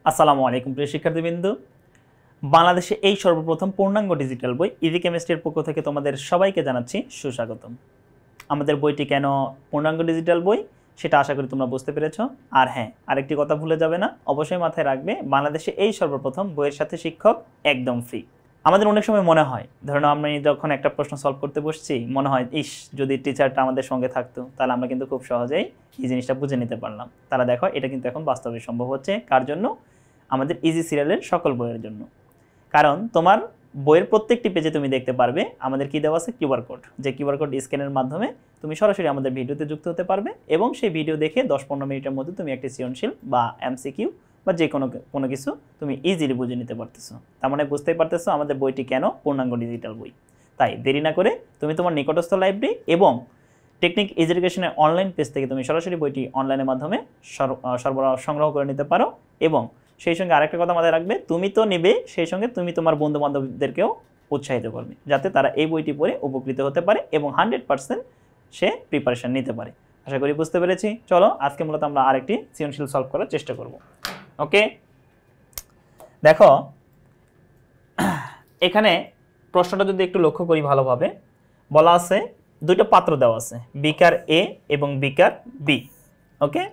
আসসালামু আলাইকুম প্রিয় শিক্ষার্থীবৃন্দ, বাংলাদেশে এই সর্বপ্রথম পূর্ণাঙ্গ ডিজিটাল বই ইজি কেমিস্ট্রির পক্ষ থেকে তোমাদের সবাইকে জানাচ্ছি সুস্বাগতম। আমাদের বইটি কেন পূর্ণাঙ্গ ডিজিটাল বই সেটা আশা করি তোমরা বুঝতে পেরেছ। আর হ্যাঁ, আরেকটি কথা ভুলে যাবে না, অবশ্যই মাথায় রাখবে বাংলাদেশে এই সর্বপ্রথম বইয়ের সাথে শিক্ষক একদম ফ্রি। আমাদের অনেক সময় মনে হয়, ধরুন আমি যখন একটা প্রশ্ন সলভ করতে বসছি, মনে হয় ইস যদি টিচারটা আমাদের সঙ্গে থাকতো তাহলে আমরা কিন্তু খুব সহজেই এই জিনিসটা বুঝে নিতে পারলাম। তারা দেখো এটা কিন্তু এখন বাস্তবে সম্ভব হচ্ছে। কার জন্য? আমাদের ইজি সিরিয়ালের সকল বইয়ের জন্য। কারণ তোমার বইয়ের প্রত্যেকটি পেজে তুমি দেখতে পারবে আমাদের কি দেওয়া আছে, কিউআর কোড। যে কিউআর কোড স্ক্যানের মাধ্যমে তুমি সরাসরি আমাদের ভিডিওতে যুক্ত হতে পারবে এবং সেই ভিডিও দেখে 10-15 মিনিটের মধ্যে তুমি একটি সৃজনশীল বা এমসিকিউ বা যে কোনো কিছু তুমি ইজিলি বুঝে নিতে পারতেছো। তার মানে বুঝতেই পারতেছো আমাদের বইটি কেন পূর্ণাঙ্গ ডিজিটাল বই। তাই দেরি না করে তুমি তোমার নিকটস্থ লাইব্রেরি এবং টেকনিক এডুকেশনের অনলাইন পেজ থেকে তুমি সরাসরি বইটি অনলাইনের মাধ্যমে সংগ্রহ করে নিতে পারো। এবং সেই সঙ্গে আরেকটা কথা মাথায় রাখবে, তুমি তো নেবে, সেই সঙ্গে তুমি তোমার বন্ধু বান্ধবদেরকেও উৎসাহিত করবে যাতে তারা এই বইটি পড়ে উপকৃত হতে পারে এবং 100% সে প্রিপারেশন নিতে পারে। আশা করি বুঝতে পেরেছি। চলো আজকে মূলত আমরা আরেকটি সৃজনশীল সলভ করার চেষ্টা করব। ওকে, দেখো এখানে প্রশ্নটা যদি একটু লক্ষ্য করি ভালোভাবে, বলা আছে দুইটা পাত্র দেওয়া আছে, বিকার এ এবং বিকার বি। ওকে,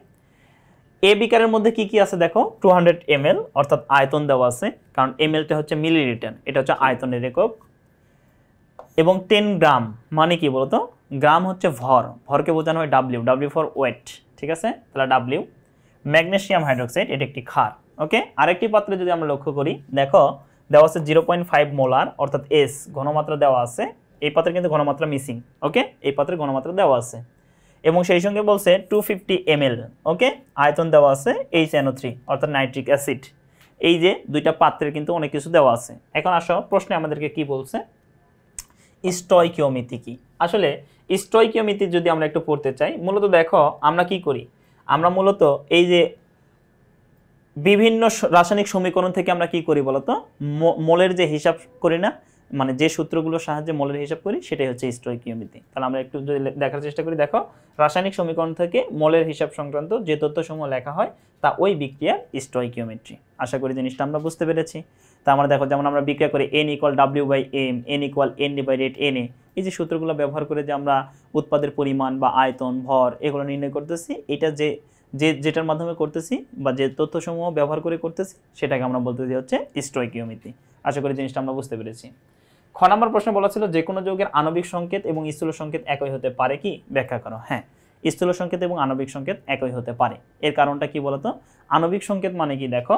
এ বিকারের মধ্যে কি কি আছে দেখো, 200 ml অর্থাৎ আয়তন দেওয়া আছে, কারণ mlটা হচ্ছে মিলিলিটার, এটা হচ্ছে আয়তনের একক। এবং 10 গ্রাম মানে কি বলতো, গ্রাম হচ্ছে ভর, ভরকে বোঝানো হয় ডাব্লিউ, ডাব্লিউ ফর ওয়েট, ঠিক আছে, তাহলে ডাব্লিউ। ম্যাগনেসিয়াম হাইড্রোক্সাইড, এটা একটি ক্ষার। ওকে, আরেকটি পাত্রে যদি আমরা লক্ষ্য করি, দেখো দেওয়া আছে 0.5 মোলার অর্থাৎ এস ঘনমাত্রা দেওয়া আছে। এই পাত্রে কিন্তু ঘনমাত্রা মিসিং। ওকে, এই পাত্রে ঘনমাত্রা দেওয়া আছে এবং সেই সঙ্গে বলছে 250 ml। ওকে, আয়তন দেওয়া আছে HNO3 অর্থাৎ নাইট্রিক অ্যাসিড। এই যে দুইটা পাত্রের কিন্তু অনেক কিছু দেওয়া আছে। এখন আসো প্রশ্নে আমাদেরকে কি বলছে, স্টয়কিওমিতি কি। আসলে স্টয়কিওমিতি যদি আমরা একটু পড়তে চাই, মূলত দেখো আমরা কি করি, আমরা মূলত এই যে বিভিন্ন রাসায়নিক সমীকরণ থেকে আমরা কি করি বলতো, মোলের যে হিসাব করি না, মানে যে সূত্রগুলোর সাহায্যে মোলের হিসাব করি, সেটাই হচ্ছে স্টয়কিওমিতি। তাহলে আমরা একটু যদি দেখার চেষ্টা করি, দেখো রাসায়নিক সমীকরণ থেকে মোলের হিসাব সংক্রান্ত যে তথ্যসমূহ লেখা হয় তা ওই বিক্রিয়ার স্টয়কিওমেট্রি। আশা করি জিনিসটা আমরা বুঝতে পেরেছি। তা আমরা দেখো যেমন আমরা বিক্রিয়া করি N = W/M, N = N/Na, এই যে সূত্রগুলো ব্যবহার করে যে আমরা উৎপাদের পরিমাণ বা আয়তন, ভর এগুলো নির্ণয় করতেছি, এটা যেটার মাধ্যমে করতেছি বা যে তথ্যসমূহ ব্যবহার করে করতেছি সেটাকে আমরা বলতেছি হচ্ছে স্টয়কিওমিতি। আশা করি জিনিসটা আমরা বুঝতে পেরেছি। খ নম্বর প্রশ্ন বলা ছিল যে কোনো যৌগের আণবিক সংকেত এবং স্থূল সংকেত একই হতে পারে কি, ব্যাখ্যা করো। হ্যাঁ, স্থূল সংকেত এবং আণবিক সংকেত একই হতে পারে। এর কারণটা কি বলতো, আণবিক সংকেত মানে কি, দেখো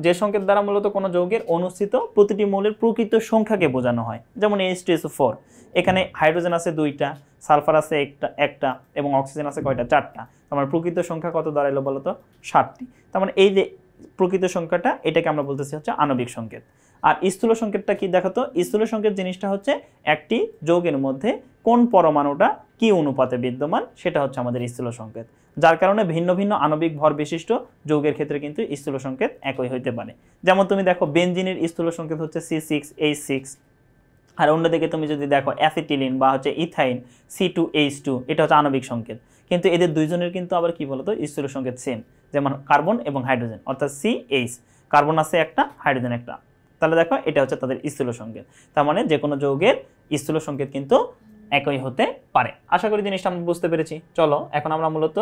যে সংকেত দ্বারা মূলত কোনো যৌগের অনুষ্ঠিত প্রতিটি মৌলের প্রকৃত সংখ্যাকে বোঝানো হয়। যেমন H2SO4, এখানে হাইড্রোজেন আছে 2টা, সালফার আছে একটা এবং অক্সিজেন আছে কয়টা, 4টা। আমার প্রকৃত সংখ্যা কত দাঁড়াইলো বলতো, 7টি। তার মানে এই যে প্রকৃত সংখ্যাটা, এটাকে আমরা বলতেছি হচ্ছে আণবিক সংকেত। আর স্থূল সংকেতটা কি দেখাতো, স্থূল সংকেত জিনিসটা হচ্ছে একটি যৌগের মধ্যে কোন পরমাণুটা কি অনুপাতে বিদ্যমান, সেটা হচ্ছে আমাদের স্থূল সংকেত। যার কারণে ভিন্ন ভিন্ন আণবিক ভর বিশিষ্ট যৌগের ক্ষেত্রে কিন্তু স্থূল সংকেত একই হইতে পারে। যেমন তুমি দেখো বেনজিনের স্থূল সংকেত হচ্ছে C6H6, আর অন্যদিকে তুমি যদি দেখো অ্যাসিটিলিন বা হচ্ছে ইথাইন C2H2, এটা হচ্ছে আণবিক সংকেত। কিন্তু এদের দুইজনের কিন্তু আবার কি বলতো, স্থূল সংকেত সেম। যেমন কার্বন এবং হাইড্রোজেন অর্থাৎ CH, কার্বন আছে একটা, হাইড্রোজেন একটা। তাহলে দেখো এটা হচ্ছে তাদের স্থূল সংকেত। তার মানে যে কোনো যৌগের স্থূল সংকেত কিন্তু একই হতে পারে। আশা করি জিনিসটা আমরা বুঝতে পেরেছি। চলো এখন আমরা মূলত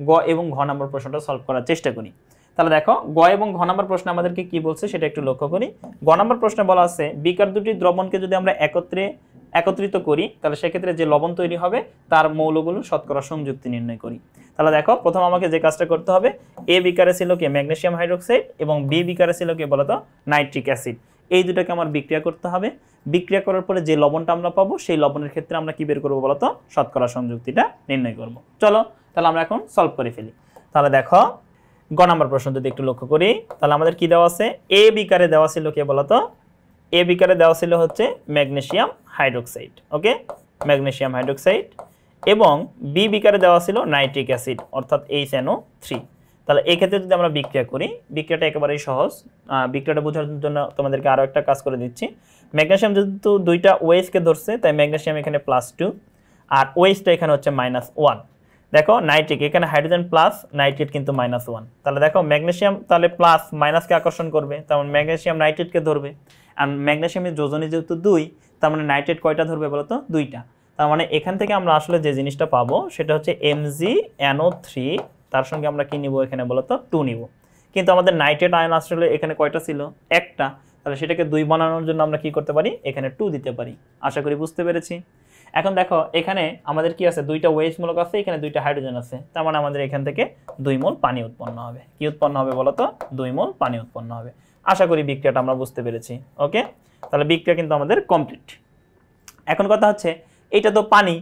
গ এবং ঘ নম্বর প্রশ্নটা সলভ করার চেষ্টা করি। তাহলে দেখো গ এবং ঘ নম্বর প্রশ্ন আমাদেরকে কি বলছে সেটা একটু লক্ষ্য করি। গ নম্বর প্রশ্নে বলা আছে বিকার দুটি দ্রবণকে যদি আমরা একত্রিত করি, তাহলে সেক্ষেত্রে যে লবণ তৈরি হবে তার মৌলগুলো শতকরা সংযুক্তি নির্ণয় করি। তাহলে দেখো প্রথম আমাকে যে কাজটা করতে হবে, এ বিকারে ছিল কি ম্যাগনেসিয়াম হাইড্রোক্সাইড এবং বি বিকারে ছিল কি বলতো নাইট্রিক অ্যাসিড। এই দুটাকে আমার বিক্রিয়া করতে হবে। বিক্রিয়া করার পরে যে লবণটা আমরা পাবো সেই লবণের ক্ষেত্রে আমরা কি বের করবো বলতো, শতকরা সংযুক্তিটা নির্ণয় করব। চলো তাহলে আমরা এখন সলভ করে ফেলি। তাহলে দেখো গ নম্বর প্রশ্ন যদি একটু লক্ষ্য করি, তাহলে আমাদের কি দেওয়া আছে, এ বিকারে দেওয়া ছিল কে বলতো, এ বিকারে দেওয়া ছিল হচ্ছে ম্যাগনেসিয়াম হাইড্রোক্সাইড। ওকে, ম্যাগনেসিয়াম হাইড্রোক্সাইড এবং বি বিকারে দেওয়া ছিল নাইট্রিক অ্যাসিড অর্থাৎ HNO3। তাহলে এই ক্ষেত্রে যদি আমরা বিক্রিয়া করি, বিক্রিয়াটা একেবারেই সহজ। বিক্রিয়াটা বোঝার জন্য তোমাদেরকে আরও একটা কাজ করে দিচ্ছি। ম্যাগনেসিয়াম যেহেতু দুইটা ওয়েসকে ধরছে, তাই ম্যাগনেসিয়াম এখানে +2 আর ওয়েসটা এখানে হচ্ছে -1। দেখো নাইট্রিক, এখানে হাইড্রোজেন প্লাস, নাইট্রেট কিন্তু -1। তাহলে দেখো ম্যাগনেসিয়াম তাহলে প্লাস মাইনাসকে আকর্ষণ করবে, তার মানে ম্যাগনেসিয়াম নাইট্রেটকে ধরবে। আর ম্যাগনেসিয়ামের যোজনী যেহেতু 2, তার মানে নাইট্রেট কয়টা ধরবে বলো তো? 2টা। তার মানে এখান থেকে আমরা আসলে যে জিনিসটা পাবো সেটা হচ্ছে MgNO3, তার সঙ্গে আমরা কি নিব এখানে বলো তো? 2 নিব। কিন্তু আমাদের নাইট্রেট আয়ন আসলে এখানে কয়টা ছিল? একটা। তাহলে সেটাকে 2 বানানোর জন্য আমরা কি করতে পারি? এখানে 2 দিতে পারি। আশা করি বুঝতে পেরেছি। এখন দেখো এখানে আমাদের কি আছে? 2টা ওয়েজ মূলক আছে, এখানে 2টা হাইড্রোজেন আছে, তার মানে আমাদের এখান থেকে 2 মোল পানি উৎপন্ন হবে। কি উৎপন্ন হবে বলো তো? 2 মোল পানি উৎপন্ন হবে। আশা করি বিক্রিয়াটা আমরা বুঝতে পেরেছি। ওকে, তাহলে বিক্রিয়া কিন্তু আমাদের কমপ্লিট। এখন কথা হচ্ছে এইটা তো পানি,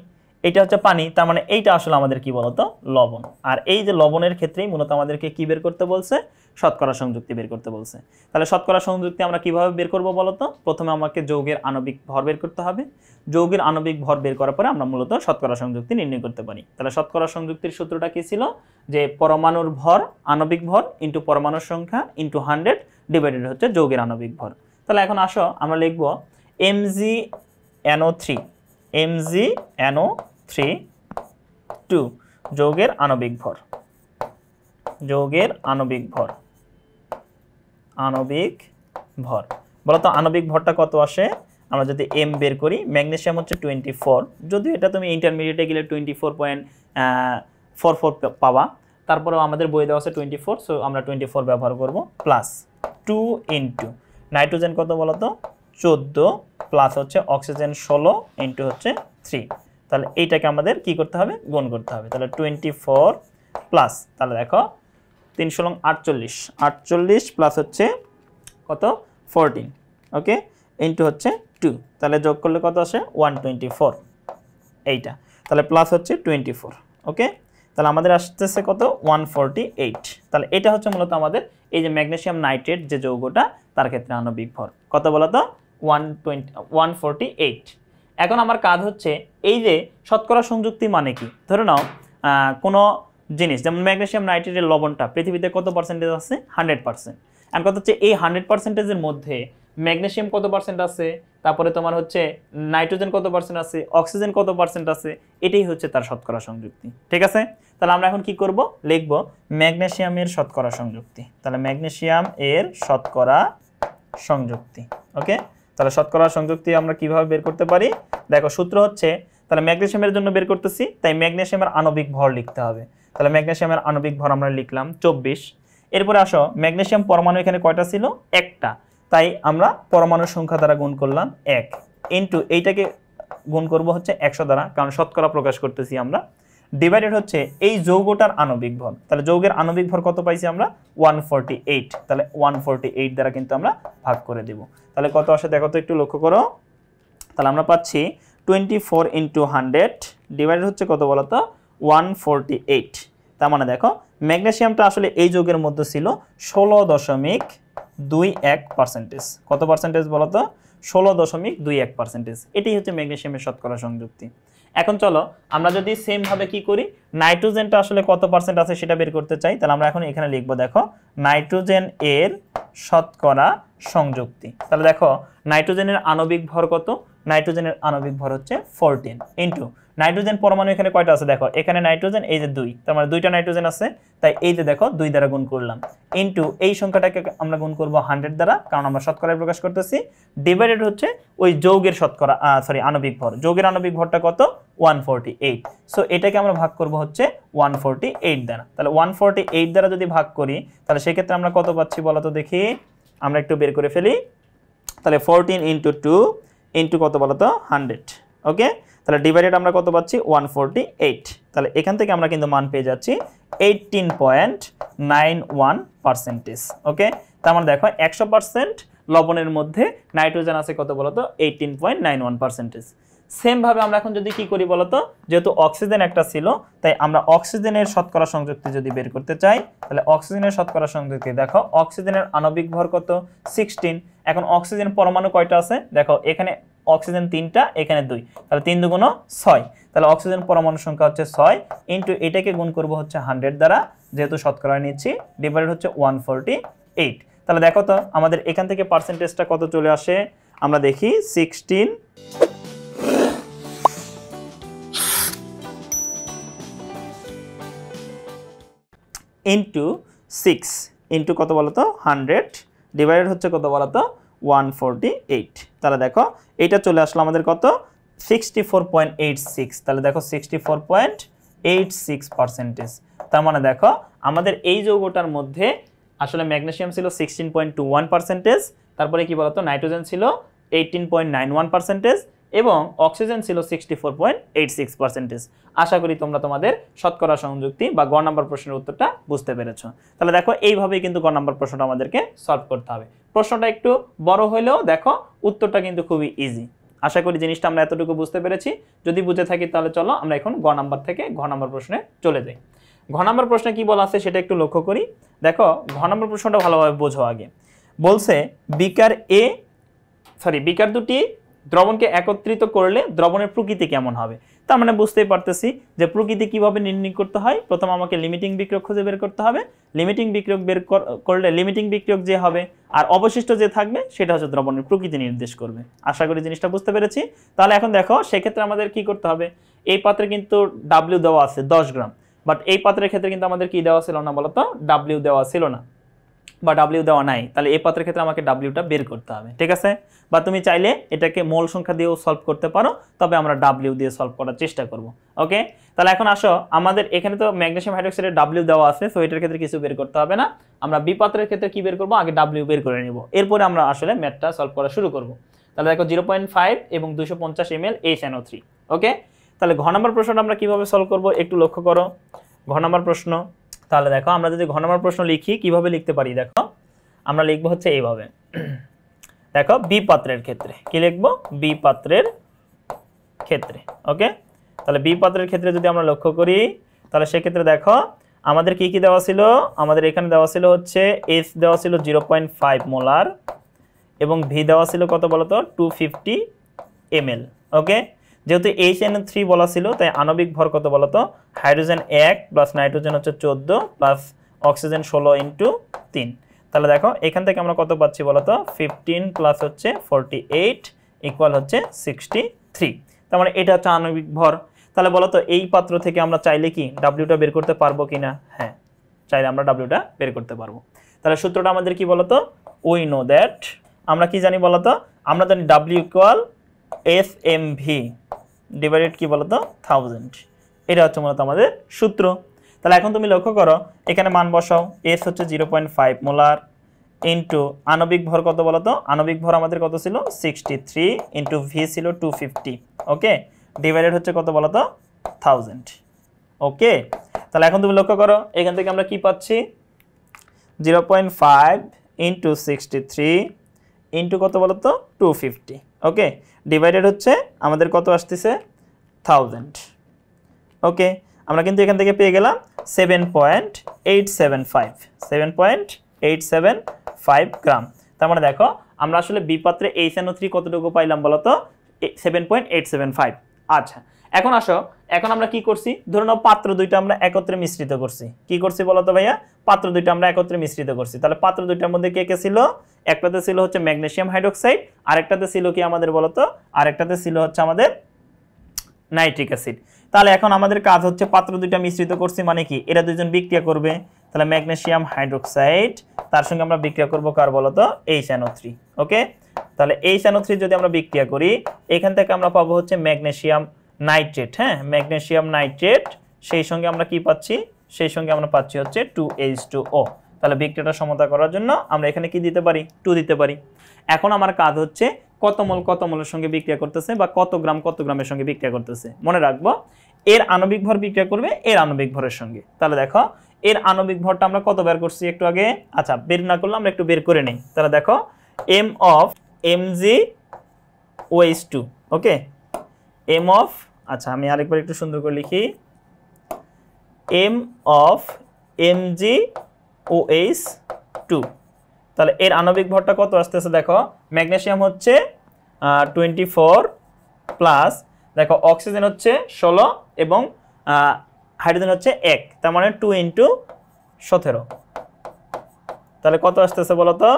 এটা হচ্ছে পানি, তার মানে এইটা আসলে আমাদের কি বলতো? লবণ। আর এই যে লবণের ক্ষেত্রেই মূলত আমাদেরকে কি বের করতে বলছে? শতকরা সংযুক্তি বের করতে বলছে। তাহলে শতকরা সংযুক্তি আমরা কিভাবে বের করব বলতো? প্রথমে আমাকে যৌগের আণবিক ভর বের করতে হবে। যৌগের আণবিক ভর বের করার পরে আমরা মূলত শতকরা সংযুক্তি নির্ণয় করতে পারি। তাহলে শতকরা সংযুক্তির সূত্রটা কি ছিল? যে পরমাণুর ভর, আণবিক ভর ইন্টু পরমাণুর সংখ্যা ইন্টু 100 ডিভাইডেড হচ্ছে যৌগের আণবিক ভর। তাহলে এখন আসো আমরা লিখব MgNO3 2 যৌগের আণবিক ভর, যৌগের আণবিক ভর, আণবিক ভর বলতো আণবিক ভরটা কত আসে? আমরা যদি M বের করি, ম্যাগনেসিয়াম হচ্ছে 24, যদিও এটা তুমি ইন্টারমিডিয়েটে গেলে 24.44 পাবা, তারপরেও আমাদের বই দেওয়া আছে 24, সো আমরা 24 ব্যবহার করব, প্লাস 2 ইন্টু নাইট্রোজেন কত বলতো? 14, প্লাস হচ্ছে অক্সিজেন 16 ইন্টু হচ্ছে 3। তাহলে এইটাকে আমাদের কি করতে হবে? গুণ করতে হবে। তাহলে 24 প্লাস, তাহলে দেখো 3 × 48, 48 প্লাস হচ্ছে কত? 14, ওকে, ইন্টু হচ্ছে 2, তাহলে যোগ করলে কত আসে? 124, এইটা। তাহলে প্লাস হচ্ছে 24, ওকে, তাহলে আমাদের আসতেছে কত? 148। তাহলে এটা হচ্ছে মূলত আমাদের এই যে ম্যাগনেসিয়াম নাইট্রেট যে যৌগটা, তার ক্ষেত্রে আণবিক ভর কত বলতো? 148। এখন আমার কাজ হচ্ছে এই যে শতকরা সংযুক্তি মানে কি? ধরে নাও কোনো জিনিস যেমন ম্যাগনেসিয়াম নাইট্রেটের লবণটা পৃথিবীতে কত পার্সেন্টেজ আছে? 100%। আর কথা হচ্ছে এই 100%-এর মধ্যে ম্যাগনেসিয়াম কত পার্সেন্ট আছে, তারপরে তোমার হচ্ছে নাইট্রোজেন কত পার্সেন্ট আছে, অক্সিজেন কত পার্সেন্ট আছে, এটাই হচ্ছে তার শতকরা সংযুক্তি। ঠিক আছে, তাহলে আমরা এখন কি করব? লিখব ম্যাগনেসিয়ামের শতকরা সংযুক্তি। তাহলে ম্যাগনেসিয়াম এর শতকরা সংযুক্তি। ওকে, তাহলে শতকরা সংযুক্তি আমরা কিভাবে বের করতে পারি? দেখো সূত্র হচ্ছে, তাহলে ম্যাগনেসিয়ামের জন্য বের করতেছি, তাই ম্যাগনেসিয়ামের আণবিক ভর লিখতে হবে। তাহলে ম্যাগনেসিয়ামের আণবিক ভর আমরা লিখলাম 24। এরপরে আসো ম্যাগনেসিয়াম পরমাণু এখানে কয়টা ছিল? একটা, তাই আমরা পরমাণুর সংখ্যা দ্বারা গুণ করলাম 1, ইন্টু এইটাকে গুণ করব হচ্ছে 100 দ্বারা, কারণ শতকরা প্রকাশ করতেছি আমরা, ডিভাইডেড হচ্ছে এই যৌগটার আণবিক ভর। তাহলে যৌগের আণবিক ভর কত পাইছি আমরা? 148। তাহলে 148 দ্বারা কিন্তু আমরা ভাগ করে দেব। তাহলে কত আসে দেখো তো, একটু লক্ষ্য করো। তাহলে আমরা পাচ্ছি 24 × 100 ডিভাইডেড হচ্ছে কত বলতো? 148। তার মানে দেখো ম্যাগনেসিয়ামটা আসলে এই যৌগের মধ্যে ছিল 16.21%। কত পার্সেন্টেজ বলতো? 16.21%। এটাই হচ্ছে ম্যাগনেসিয়ামের শতকরা সংযুক্তি। এখন চলো আমরা যদি সেম ভাবে কি করি, নাইট্রোজেনটা আসলে কত পার্সেন্ট আছে সেটা বের করতে চাই। তাহলে আমরা এখন এখানে লিখবো, দেখো নাইট্রোজেন এর শতকরা সংযুক্তি। তাহলে দেখো নাইট্রোজেনের আণবিক ভর কত? নাইট্রোজেনের আণবিক ভর হচ্ছে 14, ইন্টু নাইট্রোজেন পরমাণু এখানে কয়টা আছে দেখো, এখানে নাইট্রোজেন এই যে 2, তার মানে 2টা নাইট্রোজেন আছে, তাই এই যে দেখো 2 দ্বারা গুণ করলাম, ইন্টু এই সংখ্যাটাকে আমরা গুণ করব 100 দ্বারা, কারণ আমরা শতকরায় প্রকাশ করতেছি, ডিভাইডেড হচ্ছে ওই যৌগের শতকরা আণবিক ভর। যৌগের আণবিক ভরটা কত? 148। সো এটাকে আমরা ভাগ করব হচ্ছে 148 দ্বারা। তাহলে 148 দ্বারা যদি ভাগ করি, তাহলে সেক্ষেত্রে আমরা কত পাচ্ছি বলো তো দেখি, আমরা একটু বের করে ফেলি। তাহলে 14 × 2 ইন্টু কত বলো তো? 100। ওকে, তাহলে ডিভাইডেড আমরা কত পাচ্ছি? 148। তাহলে এখান থেকে আমরা কিন্তু মান পেয়ে যাচ্ছি 18.91%। ওকে, তার মানে দেখো 100% লবণের মধ্যে নাইট্রোজেন আছে কত বলতো? 18.91%। সেম ভাবে আমরা এখন যদি কি করি বলতো, যেহেতু অক্সিজেন একটা ছিল, তাই আমরা অক্সিজেনের শতকরা সংযুক্তি যদি বের করতে চাই, তাহলে অক্সিজেনের শতকরা সংযুক্তি দেখো, অক্সিজেনের আণবিক ভর কত? 16। এখন অক্সিজেন পরমাণু কয়টা আছে দেখো, এখানে অক্সিজেন 3টা, এখানে 2, তাহলে 3 × 6। তাহলে অক্সিজেন পরমাণু সংখ্যা হচ্ছে 6, ইন্টু এটাকে গুণ করব হচ্ছে 100 দ্বারা, যেহেতু শতকরা নিচ্ছি, ডিভাইডেড হচ্ছে 148। তাহলে দেখো তো আমাদের এখান থেকে পার্সেন্টেজটা কত চলে আসে, আমরা দেখি 16। ইন্টু 6 ইন্টু কত বলো তো 100 ডিভাইডেড হচ্ছে কত বলো তো 148। তাহলে দেখো এটা চলে আসলো আমাদের কত 64.86। তাহলে দেখো 64.86%। তার মানে দেখো আমাদের এই যৌগটার মধ্যে আসলে ম্যাগনেসিয়াম ছিল 16.21%, তারপরে কি বলতো নাইট্রোজেন ছিল 18.91% এবং অক্সিজেন ছিল 64.86%। আশা করি তোমরা তোমাদের শতকরা সংযুক্তি বা গ নাম্বার প্রশ্নের উত্তরটা বুঝতে পেরেছো। তাহলে দেখো এইভাবেই কিন্তু গ নাম্বার প্রশ্নটা আমাদেরকে সলভ করতে হবে। প্রশ্নটা একটু বড় হলেও দেখো উত্তরটা কিন্তু খুবই ইজি। আশা করি জিনিসটা আমরা এতটুকু বুঝতে পেরেছি। যদি বুঝে থাকি তাহলে চলো আমরা এখন গ নাম্বার থেকে ঘ নাম্বার প্রশ্নে চলে যাই। ঘ নাম্বার প্রশ্নে কি বলা আছে সেটা একটু লক্ষ্য করি। দেখো ঘ নাম্বার প্রশ্নটা ভালোভাবে বোঝো আগে। বলছে বিকার দুটি দ্রবণকে একত্রিত করলে দ্রবণের প্রকৃতি কেমন হবে। তার মানে বুঝতেই পারতেছি যে প্রকৃতি কিভাবে নির্ণয় করতে হয়। প্রথম আমাকে লিমিটিং বিক্রিয়ক খুঁজে বের করতে হবে। লিমিটিং বিক্রিয়ক বের করলে লিমিটিং বিক্রিয়ক যে হবে আর অবশিষ্ট যে থাকবে সেটা হচ্ছে দ্রবণের প্রকৃতি নির্দেশ করবে। আশা করি জিনিসটা বুঝতে পেরেছি। তাহলে এখন দেখো সেক্ষেত্রে আমাদের কি করতে হবে। এই পাত্রে কিন্তু ডাব্লিউ দেওয়া আছে 10 গ্রাম, বাট এই পাত্রের ক্ষেত্রে কিন্তু আমাদের কি দেওয়া ছিল না বলতো, ডাব্লিউ দেওয়া ছিল না বা ডাব্লিউ দেওয়া নাই। তাহলে এই পাত্রের ক্ষেত্রে আমাকে ডাব্লিউটা বের করতে হবে, ঠিক আছে। বা তুমি চাইলে এটাকে মোল সংখ্যা দিয়েও সলভ করতে পারো, তবে আমরা ডাব্লিউ দিয়ে সলভ করার চেষ্টা করব। ওকে, তাহলে এখন আসো আমাদের এখানে তো ম্যাগনেসিয়াম হাইড্রোক্সাইডের ডাব্লিউ দেওয়া আছে, সো এটার ক্ষেত্রে কিছু বের করতে হবে না। আমরা বি পাত্রের ক্ষেত্রে কি বের করব, আগে ডাব্লিউ বের করে নেব, এরপরে আমরা আসলে ম্যাথটা সলভ করা শুরু করব। তাহলে দেখো 0.5 এবং 250 ml HNO3। ওকে, তাহলে ঘ নাম্বার প্রশ্নটা আমরা কিভাবে সলভ করব একটু লক্ষ্য করো। ঘ নাম্বার প্রশ্ন, তাহলে দেখো আমরা যদি ঘ নাম্বার প্রশ্ন লিখি কিভাবে লিখতে পারি, দেখো আমরা লিখবো হচ্ছে এইভাবে। দেখো বি পাত্রের ক্ষেত্রে কি লিখবো, বি পাত্রের ক্ষেত্রে। ওকে, তাহলে বি পাত্রের ক্ষেত্রে যদি আমরা লক্ষ্য করি তাহলে সেক্ষেত্রে দেখো আমাদের কি কি দেওয়া ছিল। আমাদের এখানে দেওয়া ছিল হচ্ছে এস দেওয়া ছিল 0.5 মোলার এবং ভি দেওয়া ছিল কত বলতো 250 ml। ওকে, যেহেতু HNO3 বলা ছিল তাই আণবিক ভর কত বলতো, হাইড্রোজেন 1 প্লাস নাইট্রোজেন হচ্ছে 14 প্লাস অক্সিজেন 16 ইন্টু 3। তাহলে দেখো এখান থেকে আমরা কত পাচ্ছি বলতো 15 প্লাস হচ্ছে 48 ইকুয়াল হচ্ছে 63। তার মানে এটা হচ্ছে আণবিক ভর। তাহলে বলতো এই পাত্র থেকে আমরা চাইলে কি ডাব্লিউটা বের করতে পারবো কিনা, হ্যাঁ চাইলে আমরা ডাব্লিউটা বের করতে পারবো। তাহলে সূত্রটা আমাদের কি বলতো, উই নো দ্যাট, আমরা কি জানি বলতো, আমরা জানি ডাব্লিউ ইকুয়াল FMV ডিভাইডেড কি বলতো 1000। এটা হচ্ছে মূলত আমাদের সূত্র। তাহলে এখন তুমি লক্ষ্য করো এখানে মান বসাও, এস হচ্ছে 0.5 মোলার ইন্টু আণবিক ভর কত বলতো, আণবিক ভর আমাদের কত ছিল 63 ইন্টু ভি ছিল 250। ওকে, ডিভাইডেড হচ্ছে কত বলতো 1000। ওকে, তাহলে এখন তুমি লক্ষ্য করো এখান থেকে আমরা কি পাচ্ছি 0.5 ইন্টু 63 ইন্টু কত বলতো 250। ওকে, ডিভাইডেড হচ্ছে আমাদের কত আসতেছে 1000। ওকে, আমরা কিন্তু এখান থেকে পেয়ে গেলাম 7.875 গ্রাম। তার মানে দেখো আমরা আসলে বি পাত্রে HNO3 কতটুকু পাইলাম বলতো 7.875। আচ্ছা, এখন আসো, এখন আমরা কি করছি, ধরে নাও পাত্র দুইটা আমরা একত্রে মিশ্রিত করছি। কি করছি বলতো ভাইয়া, পাত্র দুইটা আমরা একত্রে মিশ্রিত করছি। তাহলে পাত্র দুইটার মধ্যে কে কে ছিল, একটাতে ছিল হচ্ছে ম্যাগনেসিয়াম হাইড্রোক্সাইড, আরেকটাতে ছিল কি আমাদের বলতো, আরেকটাতে ছিল হচ্ছে আমাদের নাইট্রিক অ্যাসিড। তাহলে এখন আমাদের কাজ হচ্ছে পাত্র দুইটা মিশ্রিত করছি মানে কি এরা দুইজন বিক্রিয়া করবে। তাহলে ম্যাগনেসিয়াম হাইড্রোক্সাইড তার সঙ্গে আমরা বিক্রিয়া করব কার বলতো HNO3। ওকে, তাহলে HNO3 যদি আমরা বিক্রিয়া করি এখান থেকে আমরা পাবো হচ্ছে ম্যাগনেসিয়াম নাইট্রেট। হ্যাঁ, ম্যাগনেসিয়াম নাইট্রেট, সেই সঙ্গে আমরা কি পাচ্ছি, সেই সঙ্গে আমরা পাচ্ছি হচ্ছে 2H2O। তাহলে বিক্রিয়াটা সমতা করার জন্য আমরা এখানে কি দিতে পারি, 2 দিতে পারি। এখন আমার কাজ হচ্ছে কত মোলের সঙ্গে বিক্রিয়া করতেছে বা কত গ্রামের সঙ্গে বিক্রিয়া করতেছে মনে রাখবো। এর আণবিক ভর বিক্রিয়া করবে এর আণবিক ভরের সঙ্গে। তাহলে দেখো এর আণবিক ভরটা আমরা কত বের করছি একটু আগে, আচ্ছা বের না করলে আমরা একটু বের করে নেই। তাহলে দেখো M of MgOH2। Okay, M of, আচ্ছা আমি আরেকবার একটু সুন্দর করে লিখি, M of MgOH2। তাহলে এর আণবিক ভরটা কত আসতেছে দেখো, ম্যাগনেসিয়াম হচ্ছে 24 প্লাস দেখো অক্সিজেন হচ্ছে 16 এবং হাইড্রোজেন হচ্ছে 1, তার মানে 2 ইন্টু 17। তাহলে কত আসতেছে বলো তো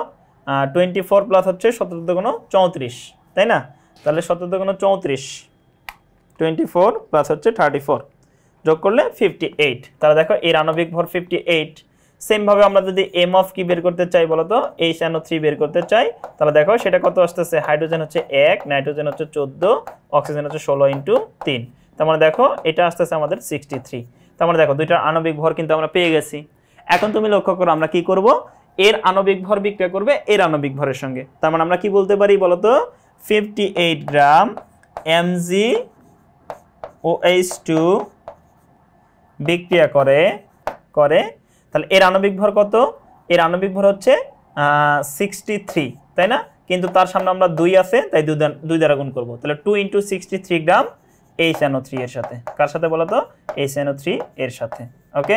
24 প্লাস হচ্ছে 17 দুগুণ 34, তাই না। তাহলে 17 দুগুণ 34, 24 প্লাস হচ্ছে 34 যোগ করলে 58। তাহলে দেখো এর আণবিক ভর 58 সেম ভাবে আমরা যদি এম অফ কি বের করতে চাই বলো তো HNO3 বের করতে চাই, তাহলে দেখো সেটা কত আসতেছে, হাইড্রোজেন হচ্ছে 1, নাইট্রোজেন হচ্ছে 14, অক্সিজেন হচ্ছে 16 × 3। তার মানে দেখো এটা আসতেছে আমাদের 63। তার মানে দেখো দুইটার আণবিক ভর কিন্তু আমরা পেয়ে গেছি। এখন তুমি লক্ষ্য করো আমরা কি করব, এর আণবিক ভর বিক্রিয়া করবে এর আণবিক ভরের সঙ্গে। তার মানে আমরা কি বলতে পারি বলো তো 58 গ্রাম MgOH2 বিক্রিয়া করে তাহলে এর আণবিক ভর কত, এর আণবিক ভর হচ্ছে 63, তাই না? কিন্তু তার সামনে আমরা 2 আছে, তাই 2 দ্বারা গুণ করব। তাহলে 2 × 63 গ্রাম HNO3 এর সাথে, কার সাথে বলো তো HNO3 এর সাথে। ওকে,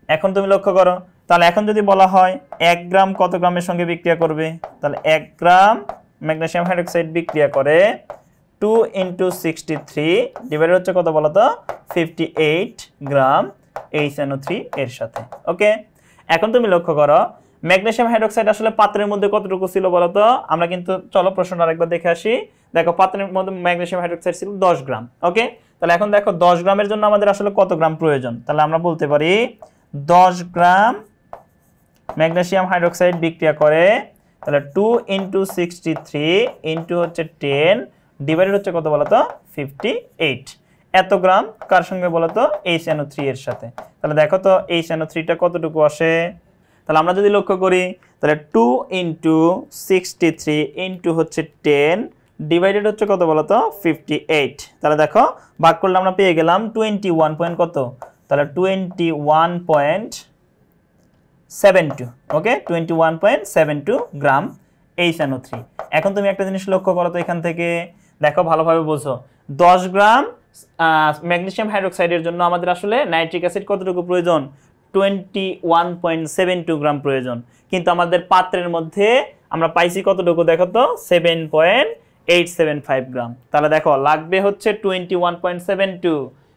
এখন তুমি লক্ষ্য করো, তাহলে এখন যদি বলা হয় 1 গ্রাম কত গ্রামের সঙ্গে বিক্রিয়া করবে, তাহলে 1 গ্রাম ম্যাগনেসিয়াম হাইড্রোক্সাইড বিক্রিয়া করে 2 × 63 ডিভাইডেড হচ্ছে কত বলো তো 58 গ্রাম HNO3 এর সাথে। ওকে, এখন তুমি লক্ষ্য করো ম্যাগনেসিয়াম হাইড্রোক্সাইড আসলে পাত্রের মধ্যে কতটুকু ছিল বলো তো, আমরা কিন্তু চলো প্রশ্নটা আরেকবার দেখে আসি। দেখো পাত্রের মধ্যে ম্যাগনেসিয়াম হাইড্রোক্সাইড ছিল 10 গ্রাম। ওকে, তাহলে এখন দেখো 10 গ্রামের জন্য আমাদের আসলে কত গ্রাম প্রয়োজন, তাহলে আমরা বলতে পারি 10 গ্রাম ম্যাগনেসিয়াম হাইড্রোক্সাইড বিক্রিয়া করে, তাহলে 2 × 63 ইন্টু হচ্ছে 10 ডিভাইডেড হচ্ছে কত বলো তো 58, এত গ্রাম কার সঙ্গে বলো তো HNO3 এর সাথে। তাহলে দেখো তো HNO3টা কতটুকু আসে, তাহলে আমরা যদি লক্ষ্য করি তাহলে 2 × 63 ইন্টু হচ্ছে 10 ডিভাইডেড হচ্ছে কত বলো তো 58। তাহলে দেখো ভাগ করলে আমরা পেয়ে গেলাম 21 পয়েন্ট কত, তাহলে 21.72। ওকে, 21.72 গ্রাম HNO3। এখন তুমি একটা জিনিস লক্ষ্য করো তো, এখান থেকে দেখো ভালোভাবে বোঝো, 10 গ্রাম ম্যাগনেসিয়াম হাইড্রোক্সাইডের জন্য আমাদের আসলে নাইট্রিক অ্যাসিড কতটুকু প্রয়োজন, 21.72 গ্রাম প্রয়োজন, কিন্তু আমাদের পাত্রের মধ্যে আমরা পাইছি কতটুকু দেখো তো 7.875 গ্রাম। তাহলে দেখো লাগবে হচ্ছে 21.72,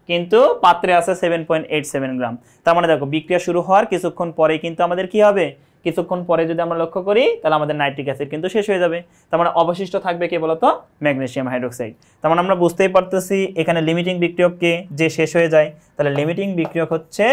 কিন্তু পাত্রে আছে 7.87 গ্রাম। তার মানে দেখো বিক্রিয়া শুরু হওয়ার কিছুক্ষণ পরেই কিন্তু আমাদের কি হবে, কিছুক্ষণ পরে যদি আমরা লক্ষ্য করি তাহলে আমাদের নাইট্রিক অ্যাসিড কিন্তু শেষ হয়ে যাবে। তার মানে অবশিষ্ট থাকবে কি বলতো ম্যাগনেসিয়াম হাইড্রোক্সাইড। তার মানে আমরা বুঝতেই পারতেছি এখানে লিমিটিং বিক্রিয়ককে যে শেষ হয়ে যায়, তাহলে লিমিটিং বিক্রিয়ক হচ্ছে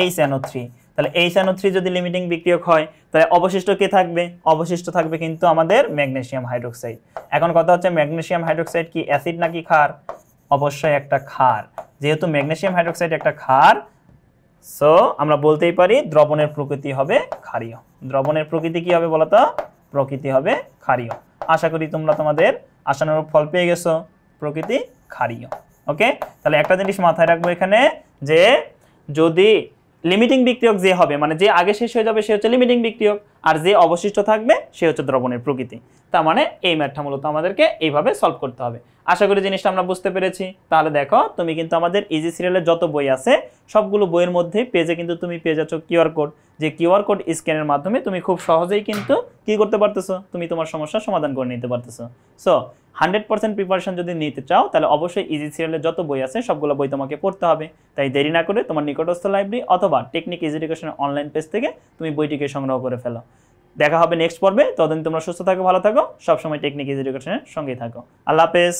HNO3। তাহলে HNO3 যদি লিমিটিং বিক্রিয়ক হয় তাহলে অবশিষ্ট কি থাকবে, অবশিষ্ট থাকবে কিন্তু আমাদের ম্যাগনেসিয়াম হাইড্রোক্সাইড। এখন কথা হচ্ছে ম্যাগনেসিয়াম হাইড্রোক্সাইড কি অ্যাসিড নাকি ক্ষার, অবশ্যই একটা ক্ষার। যেহেতু ম্যাগনেসিয়াম হাইড্রোক্সাইড একটা ক্ষার, সো আমরা বলতেই পারি দ্রবণের প্রকৃতি হবে ক্ষারীয়। দ্রবণের প্রকৃতি কি হবে বলতো, প্রকৃতি হবে ক্ষারীয়। আশা করি তোমরা তোমাদের আশানুরূপ ফল পেয়ে গেছো, প্রকৃতি ক্ষারীয়। ওকে, তাহলে একটা জিনিস মাথায় রাখবো এখানে, যে যদি লিমিটিং বিক্রিয়ক যে হবে মানে যে আগে শেষ হয়ে যাবে সে হচ্ছে লিমিটিং বিক্রিয়ক, আর যে অবশিষ্ট থাকবে সে হচ্ছে দ্রবণের প্রকৃতি। তার মানে এই ম্যাথটা মূলত আমাদেরকে এইভাবে সলভ করতে হবে। আশা করি জিনিসটা আমরা বুঝতে পেরেছি। তাহলে দেখো তুমি কিন্তু আমাদের ইজি সিরিয়ালের যত বই আছে সবগুলো বইয়ের মধ্যে পেজে কিন্তু তুমি পেয়ে যাচ্ছ কিউআর কোড, যে কিউআর কোড স্ক্যানের মাধ্যমে তুমি খুব সহজেই কিন্তু কি করতে পারতেছো, তুমি তোমার সমস্যার সমাধান করে নিতে পারতেছো। সো 100% প্রিপারেশন যদি নিতে চাও তাহলে অবশ্যই ইজি সিরিয়ালের যত বই আছে সবগুলো বই তোমাকে পড়তে হবে। তাই দেরি না করে তোমার নিকটস্থ লাইব্রেরি অথবা টেকনিক ইজি এডুকেশনের অনলাইন পেজ থেকে তুমি বইটিকে সংগ্রহ করে ফেলো। দেখা হবে নেক্সট পর্বে, ততদিন তোমরা সুস্থ থাকো, ভালো থাকো, সবসময় টেকনিক ইজি এডুকেশনের সঙ্গেই থাকো। আল্লাহ হাফেজ।